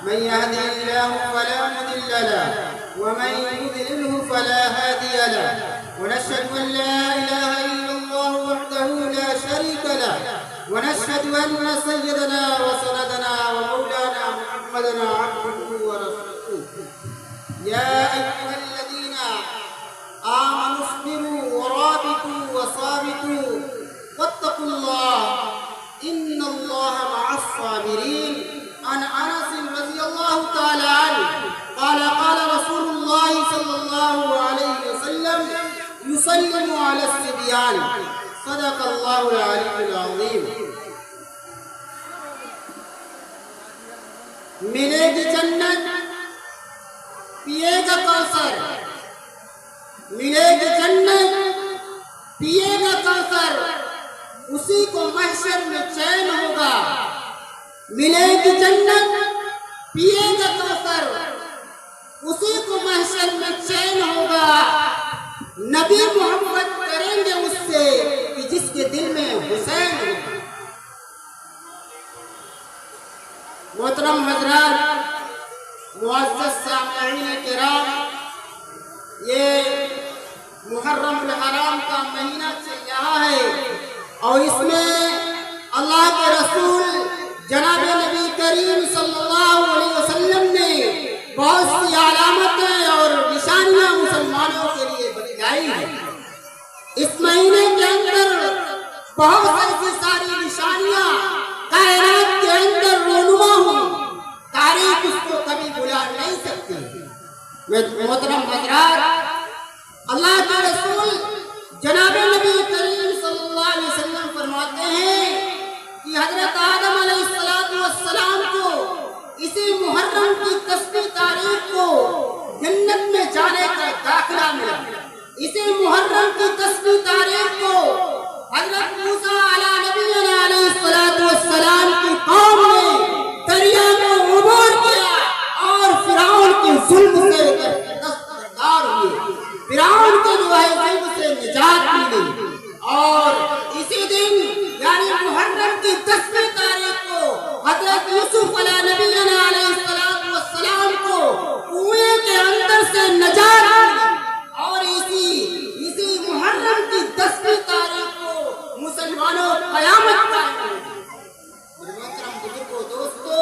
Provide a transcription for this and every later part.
من يهده الله فلا مضل له ومن يضلله فلا هادي له ونشهد أن لا إله إلا الله وحده لا شريك له ونشهد أن سيدنا وسندنا ومولانا محمدنا عبده ورسوله يا أيها الذين آمنوا اصبروا ورابطوا وصابتوا واتقوا الله إن الله مع الصابرين. عن أنس رضي الله تعالى عنه قال قال رسول الله صلى الله عليه وسلم يسلم على الصبيان صدق الله العلي العظيم. ملے گی جنت پیے گا کوثر، ملے گی جنت پیے گا کوثر، اسی کو محشر میں چین ہوگا. ملے گی جنت پیے گا کوثر، اسی کو محشر میں چین ہوگا. نبی محمد کریں گے اس سے کہ جس کے دل میں حسین ہوگا. محترم حضرات، معزز سامعین کرام، یہ محرم الحرام کا مہینہ چل رہا ہے اور اس میں اللہ کے رسول جناب نبی کریم صلی اللہ علیہ وسلم نے بہت سی علامتیں اور نشانیاں مسلمانوں کے لیے بتلائی ہیں. اس مہینے کے اندر بہت ایسی ساری نشانیاں کائنات کے اندر رونما ہوں، تاریخ اس کو کبھی بلا نہیں سکتی. محترم حضرات، اللہ کے رسول جناب نبی کریم صلی اللہ علیہ وسلم فرماتے ہیں کہ حضرت آدم علیہ السلام کو اسی محرم کی 10ویں تاریخ کو جنت میں جانے کا داخلہ ملا. اسی محرم کی 10ویں تاریخ کو حضرت موسیٰ علیہ نبینا علیہ السلام کی قوم نے دریا کو عبور کیا اور فرعون کے ظلم سے دستبردار ہوئے. فرعون کے جو ہے ظلم سے نجات ملی. اور اسی دن یعنی محرم کی 10ویں تاریخ کو حضرت یوسف علیہ نبینا علیہ السلام کو کنویں کے اندر سے نجات ملی. اور اسی محرم کی 10ویں تاریخ کو مسلمانوں قیامت قائم ہوئی. محترم بزرگوں، دوستو،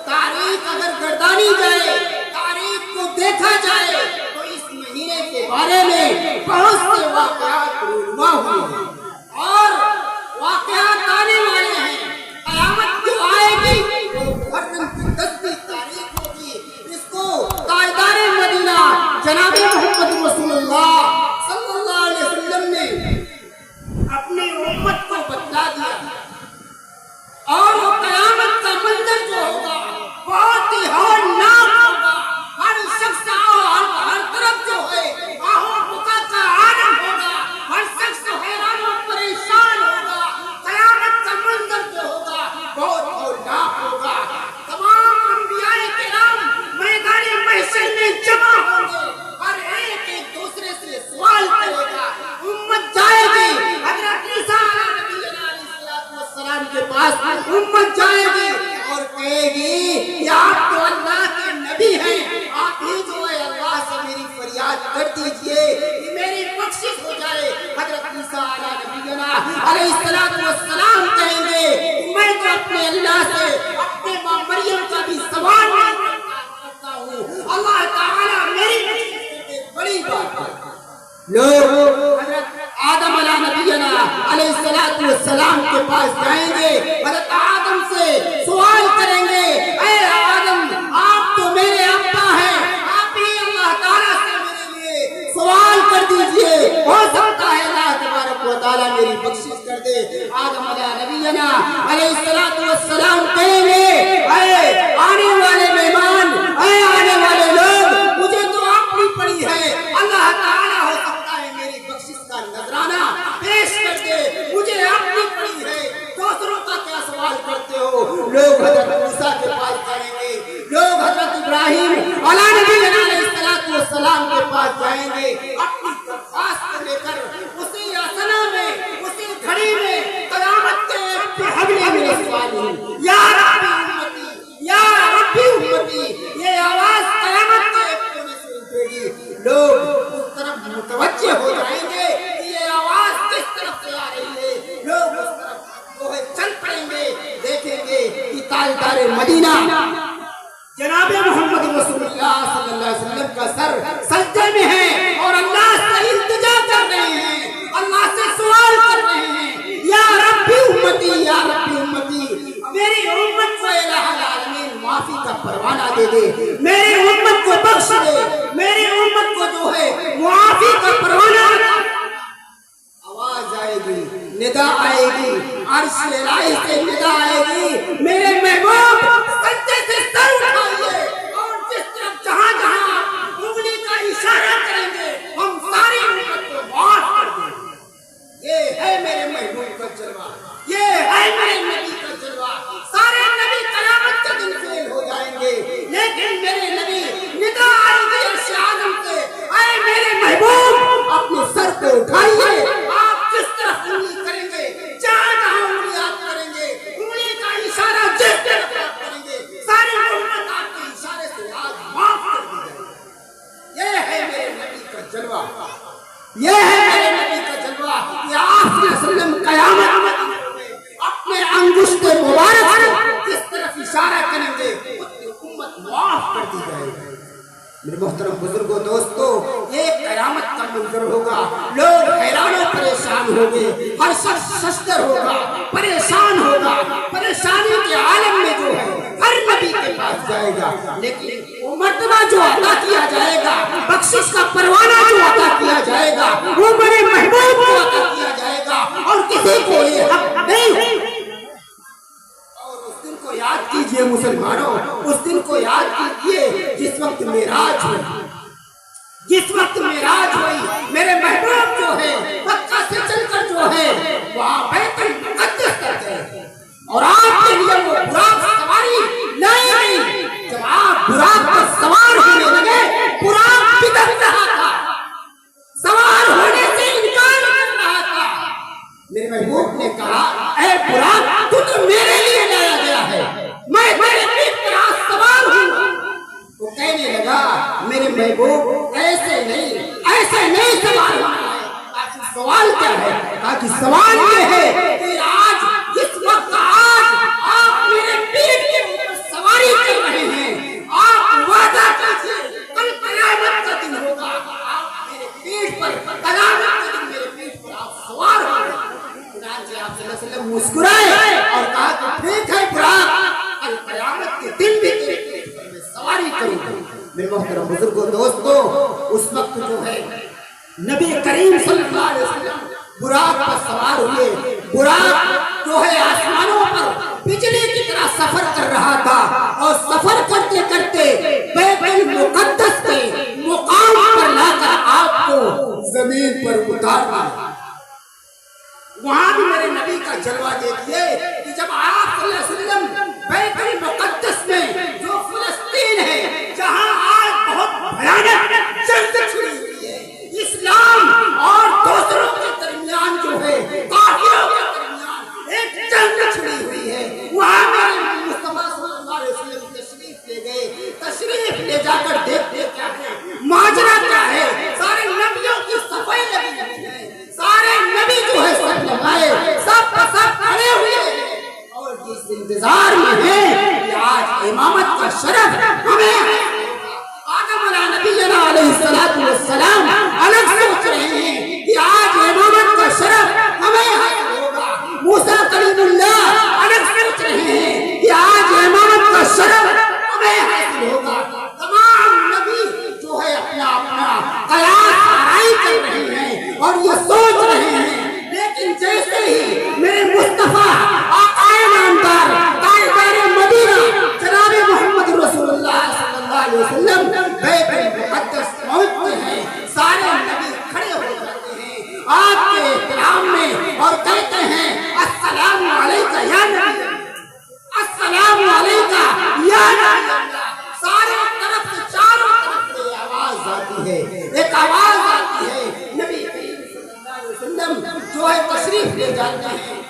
تاریخ اگر گردانی جائے، تاریخ کو دیکھا جائے تو اس مہینے کے بارے میں بہت سے واقعات رونما ہوئے ہیں اور واقعات آنے والے ہیں. قیامت جو آئے گی وہ محرم کی 10ویں تاریخ ہوگی. اس کو تاجدار مدینہ جناب محمد رسول اللہ صلی اللہ علیہ وسلم نے اپنی امت کو بتلا دیا. اور وہ قیامت کا منظر جو ہوگا بہت ہی ہولناک ہوگا. ہر شخص ہر طرف جو ہے آہو بکا کا عالم ہوگا. ہر شخص حیران و پریشان ہوگا. قیامت کا منظر جو ہوگا بہت ہولناک ہوگا. تمام انبیاء کرام میدان محشر میں جمع ہوں گے. ہر ایک دوسرے سے سوال کرے گا. امت جائے گی حضرت عیسیٰ علیہ السلام کے پاس، امت جائے گی اور کہے گی کہ آپ تو اللہ کے نبی ہیں، آپ ہی جو ہے اللہ سے میری فریاد کر دیجئے کہ میری بخشش ہو جائے. حضرت عیسیٰ علیہ السلام کہیں گے میں تو اپنے اللہ سے اپنے ماں مریم کا بھی سوال کرتا ہوں. اللہ تعالیٰ میری بخشش کرتے بڑی بات ہے. لوگ حضرت آدم علیہ نبینا علیہ السلام کے پاس جائیں گے. حضرت آدم سے سوال کریں گے، اے آدم آپ تو میرے ابا ہیں، آپ ہی اللہ تعالیٰ سے میرے لیے سوال کر دیجئے، ہو سکتا ہے اللہ تبارک و تعالیٰ میری بخشش کر دے. آدم علیہ نبینا علیہ السلام کہیں گے، اے آنے والے مہمان، اے آنے والے لوگ، مجھے تو اپنی پڑی ہے، اللہ تعالیٰ ہو سکتا ہے میری بخشش کا نذرانہ پیش کر دے. مجھے اپنی پڑی ہے، دوسروں کا کیا سوال کرتے ہو. لوگ حضرت موسیٰ کے پاس جائیں گے، لوگ حضرت ابراہیم علیہ السلام کے پاس جائیں گے. اپنی درخواست لے کر اسی اسنا میں، اسی گھڑی میں قیامت کے حملے میں سوال ہوں، یا ربی امتی، یا ربی رسول اللہ صلی اللہ علیہ وسلم کا سر سجدے میں ہے اور اللہ سے التجا کر رہے ہیں، اللہ سے سوال کر رہے ہیں، یا ربی امتی، یا ربی امتی، میری امت کو الہ العالمین معافی کا پروانہ دے دے، میری امت کو بخش دے، میری امت کو جو ہے معافی کا پروانہ دے۔ آواز آئے گی، ندا آئے گی، عرش الہی سے ندا آئے گی، میرے محبوب سجدے سے سر اٹھائیے اور جس طرف جہاں جہاں انگلی کا اشارہ کریں گے ہم ساری امت کو معاف کر دیں گے۔ یہ ہے میرے محبوب کا جلوہ، یہ ہے میرے نبی کا جلوہ۔ سارے نبی قیامت کے دن فیل ہو جائیں گے، لیکن میرے نبی ندا آئے گی عرش اعظم سے، اے میرے محبوب اپنے سر کو اٹھائیے، آپ جس طرف انگلی کریں گے، جہاں جہاں انگلی آپ کریں گے، انگلی کا اشارہ جس طرف آپ کریں گے، ساری امت آپ کے اشارے سے آج معاف کر دی جائے گی۔ یہ ہے میرے نبی کا جلوہ، یہ ہے میرے نبی کا جلوہ کہ آپ صلی اللہ علیہ وسلم قیامت میں اپنے انگشت مبارک سے جس طرف اشارہ کریں گے اتنی امت معاف کر دی جائے گی۔ میرے محترم بزرگوں، دوستو، یہ قیامت کا منظر ہوگا، لوگ حیران و پریشان ہوں گے، ہر شخص ششدر ہوگا، پریشان ہوگا، پریشانی کے عالم میں جو ہے ہر نبی کے پاس جائے گا، لیکن وہ مرتبہ جو عطا کیا جائے گا، بخشش کا پروانہ جو عطا کیا جائے گا، وہ میرے محبوب کو عطا کیا جائے گا اور کسی کو یہ حق نہیں ہے۔ یاد کیجئے مسلمانوں، اس دن کو یاد کیجئے جس وقت معراج ہوئی، جس وقت معراج ہوئی، میرے محبوب جو ہے مکہ سے چل کر جو ہے وہاں بیت المقدس تک گئے اور آپ کے لیے وہ براق سواری لائی گئی۔ جب آپ براق پر سوار ہونے لگے، براق بدک رہا تھا، سوار ہونے سے انکار کر رہا تھا۔ میرے محبوب نے کہا، اے براق، تو میرے لیے لایا گیا ہے، میں تیرے پیٹ پر آج سوار ہوں۔ وہ کہنے لگا، میرے محبوب ایسے نہیں سوار ہونا ہے۔ سوال کیا ہے؟ تاکہ سوال یہ ہے کہ آج جس وقت آپ میرے پیٹ کے اوپر سواری کر رہے ہیں، آپ وعدہ کیجئے کل قیامت کا دن ہوگا، آپ میرے پیٹ پر قیامت کے دن میرے پیٹ پر آپ سوار ہوں گے۔ چنانچہ آپ صلی اللہ علیہ وسلم مسکرائے اور کہا کہ ٹھیک ہے براق، کل قیامت کے دن بھی تیرے پیٹ پر میں سواری کروں گا۔ میرے محترم بزرگوں، دوستو، اس وقت جو ہے نبی کریم صلی اللہ علیہ وسلم براق پر سوار ہوئے، براق جو ہے آسمانوں پر بجلی کی طرح سفر کر رہا تھا اور سفر کرتے کرتے بیت المقدس کے مقام پر لا کر آپ کو زمین پر اتارنا۔ وہاں بھی میرے نبی کا جلوہ دیکھیے کہ جب آپ صلی اللہ علیہ وسلم بیت المقدس میں جو فلسطین ہے، جہاں آج بہت بھیانک جنگ چھڑی ہوئی ہے، اسلام اور دوسروں کے درمیان جو ہے، کافروں کے درمیان ایک جنگ چھڑی ہوئی ہے، وہاں میرے مصطفیٰ صلی اللہ علیہ وسلم تشریف لے گئے۔ تشریف لے جا کر دیکھتے کیا ہے، ماجرا کیا ہے، سارے نبیوں کی صفائی لگی ہوئی ہے، سارے نبی جو ہے سب لگائے، سب کا سب کھڑے ہوئے ہیں اور جس انتظار میں ہیں کہ آج امامت کا شرف ہمیں آدم علیہ نبینا علیہ السلام الگ سوچ رہے ہیں کہ آج امامت کا شرف ہمیں حاصل ہوگا۔ موسیٰ کلیم اللہ الگ سوچ رہے ہیں کہ آج امامت کا شرف ہمیں حاصل ہوگا۔ تمام نبی جو ہے اپنا قیاس آرائی کر رہے ہیں اور یہ سوچ رہے ہیں، لیکن جیسے ہی میرے مصطفیٰ آقائے نامدار تاجدار مدینہ جناب محمد رسول اللہ صلی اللہ علیہ وسلم بیت المقدس پہنچتے ہیں، سارے نبی کھڑے ہو جاتے ہیں آپ کے احترام میں اور کہتے ہیں، السلام علیکہ یا نبی، السلام علیکہ یا نبی۔ سارے طرف سے چاروں طرف سے آواز آتی ہے، ایک آواز آتی ہے، نبی کریم صلی اللہ علیہ وسلم جو ہے تشریف لے جاتے ہیں۔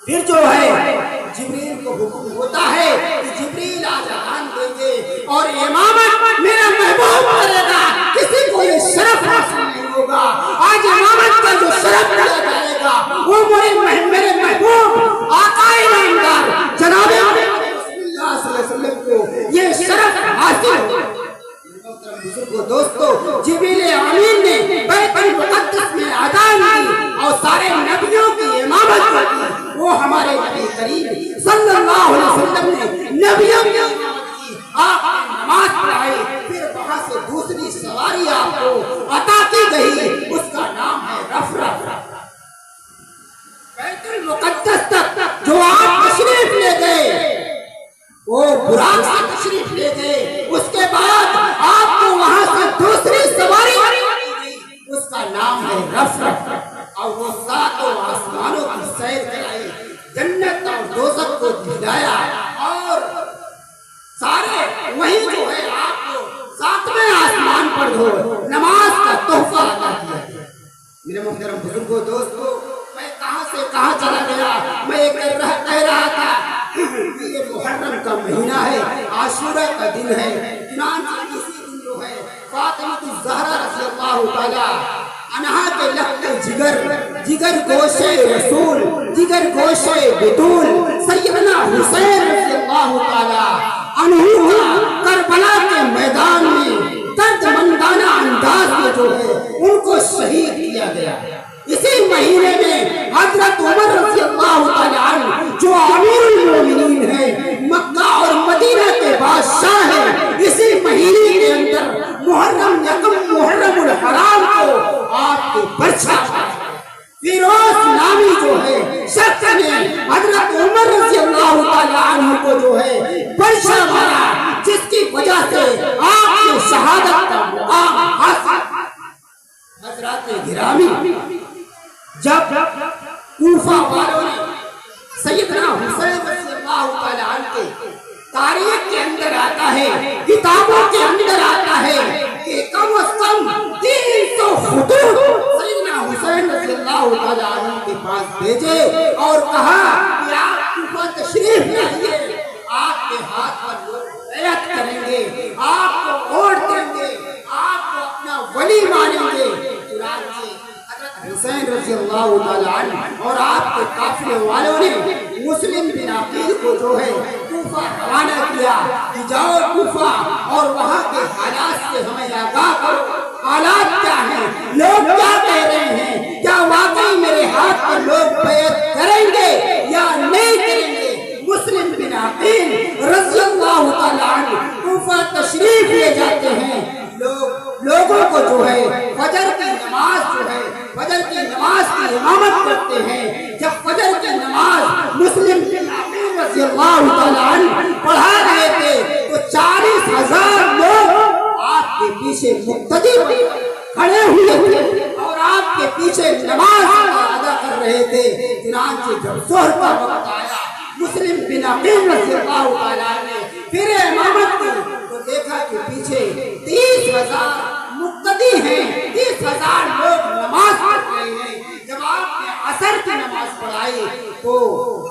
پھر جو ہے جبریل کو حکم ہوتا ہے کہ جبریل آج اذان دیں گے اور امامت میرا محبوب کرے گا، کسی کو یہ شرف حاصل نہیں ہوگا۔ آج امامت کا جو شرف دیا جائے گا وہ میرے محبوب آقائے نامدار جناب رسول اللہ صلی اللہ علیہ وسلم کو یہ شرف حاصل ہوگا۔ دوستو جبریل امین نے بیت المقدس میں اذان کی اور سارے نبیوں کی امامت کی، وہ ہمارے نبی کریم صلی اللہ علیہ وسلم نے نبیوں کی امامت کی، آپ نے نماز پڑھائی، پھر وہاں سے دوسری سواری آپ کو عطا کی گئی، اس کا نام ہے رفرف۔ بیت المقدس تک جو آپ تشریف لے گئے وہ براق سے تشریف لے گئے، اس کے بعد آپ کو وہاں سے دوسری سواری دی گئی، اس کا نام ہے رفرف، اور وہ ساتوں آسمانوں کی سیر کرائی، جنت اور دوزخ کو دکھلایا، اور سارے وہی جو ہے آپ کو ساتویں آسمان پر ہو نماز کا تحفہ عطا کیا۔ میرے محترم بزرگوں دوستو، میں کہاں سے کہاں چلا گیا، میں کہہ رہا تھا یہ محرم کا مہینہ ہے، عاشورہ کا دن ہے، چنانچہ اسی دن جو ہے فاطمہ الزہرا رضی اللہ تعالی عنہا کے لخت جگر گوشے رسول، جگر گوشے بطول سیدنا حسین رضی اللہ تعالی عنہ کا کربلا کے میدان میں درد مندانہ انداز میں جو ہے ان کو شہید کیا گیا۔ اسی مہینے میں حضرت عمر رضی اللہ تعالی عنہ جو امیر المومنین ہیں، مکہ اور مدینہ کے بادشاہ ہیں، اسی مہینے کے اندر محرم یکم محرم الحرام کو آپ کے برچھا فیروز نامی جو ہے شخص نے حضرت عمر رضی اللہ تعالی عنہ کو جو ہے برچھا مارا، جس کی وجہ سے آپ کی شہادت کا مقام حاصل۔ حضرات گرامی، جب کوفہ والوں نے سیدنا حسین رضی اللہ تعالی عنہ کے تاریخ کے اندر آتا ہے، کتابوں کے اندر آتا ہے کہ کم از کم 300 خطوط سیدنا حسین رضی اللہ تعالی عنہ کے پاس بھیجے اور کہا کہ آپ کوفہ تشریف لائیے، آپ کے ہاتھ پر لوگ بیعت کریں گے، آپ کو ووٹ دیں گے، آپ کو اپنا ولی مانیں گے۔ چنانچہ حسین رضی اللہ تعالی عنہ اور آپ کے قافلے والوں نے مسلم بن عقیل کو جو ہے کوفہ روانہ کیا کہ جاؤ کوفہ اور وہاں کے حالات سے ہمیں آگاہ کرو، حالات کیا ہیں، لوگ کیا کہہ رہے ہیں، کیا واقعی میرے ہاتھ پر لوگ بیعت کریں گے یا نہیں کریں گے۔ مسلم بن عقیل رضی اللہ تعالی عنہ کوفہ تشریف لے جاتے ہیں، لوگوں کو جو ہے فجر کی نماز جو ہے فجر کی نماز کی امامت کرتے ہیں۔ جب فجر کی نماز مسلم بن عقیل رضی اللہ تعالی عنہ پڑھا رہے تھے تو 40,000 لوگ آپ کے پیچھے مقتدی کھڑے ہوئے تھے اور آپ کے پیچھے نماز ادا کر رہے تھے۔ چنانچہ جب ظہر کا وقت آیا، مسلم بن عقیل رضی اللہ تعالی عنہ نے پھر امامت کی تو دیکھا کہ پیچھے 30,000 مقتدی ہیں، 30,000 لوگ نماز پڑھ رہے ہیں۔ جب آپ نے عصر کی نماز پڑھائی تو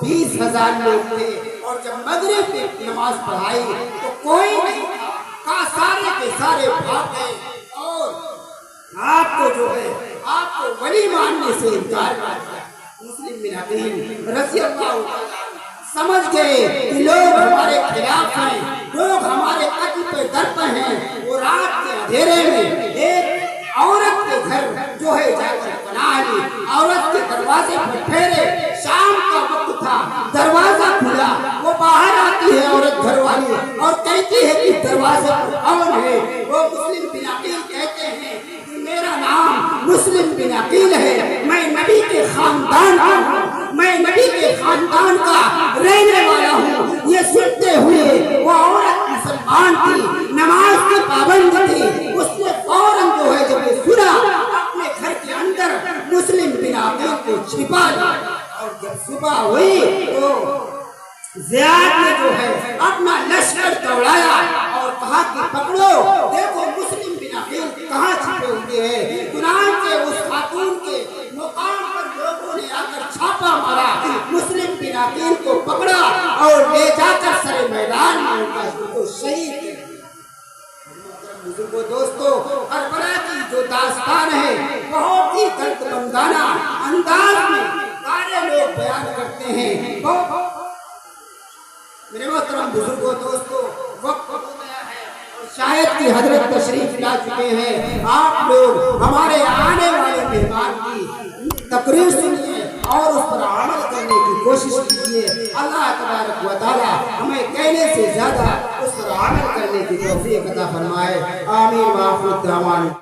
20,000 لوگ تھے، اور جب مغرب کی نماز پڑھائی تو کوئی نہیں تھا، کہا سارے کے سارے بھاگ گئے اور آپ کو جو ہے آپ کو ولی ماننے سے انکار کر دیا۔ مسلم بن عقیل رضی اللہ عنہ سمجھ گئے کہ لوگ ہمارے خلاف ہیں، لوگ ہمارے قتل پہ درپے ہیں۔ وہ رات کے اندھیرے میں ایک عورت کے گھر جو ہے جا کر پناہ لی، عورت کے دروازے پر ٹھہرے، شام کا وقت تھا، دروازہ کھلا، وہ باہر آتی ہے عورت گھر والی اور کہتی ہے کہ دروازے پر کون ہے؟ وہ مسلم بن عقیل کہتے ہیں کہ میرا نام مسلم بن عقیل ہے، میں نبی کے خاندان کا ہوں، میں نبی کے خاندان کا رہنے والا ہوں۔ یہ سنتے ہوئے وہ عورت مسلمان تھی، نماز کی پابند تھی، اس نے فوراً جو ہے جب یہ سنا اپنے گھر کے اندر مسلم بن عقیل کو چھپا لیا، اور جب صبح ہوئی تو زیاد نے جو ہے اپنا لشکر دوڑایا اور کہا کہ پکڑو، دیکھو مسلم بن عقیل کہاں چھپے ہوئے ہیں۔ چنانچہ اس خاتون کے مقام پر لوگوں نے آ کر چھاپا مارا، مسلم بن عقیل کو پکڑا اور لے جا کر سر میدان میں ان کو شہید کر دیا۔ بزرگوں دوستو، کربلا کی جو داستان ہے بہت ہی درد مندانہ انداز میں سارے لوگ بیان کرتے ہیں۔ میرے محترم بزرگوں دوستو، وقت ہو گیا ہے اور شاید کہ حضرت تشریف لا چکے ہیں، آپ لوگ ہمارے آنے والے مہمان کی تقریر سنیے اور اس پر عمل کرنے کی کوشش کیجیے۔ اللہ تبارک و تعالی ہمیں کہنے سے زیادہ اس پر عمل کرنے کی توفیق عطا فرمائے۔ آمین۔ وآخر دعوانا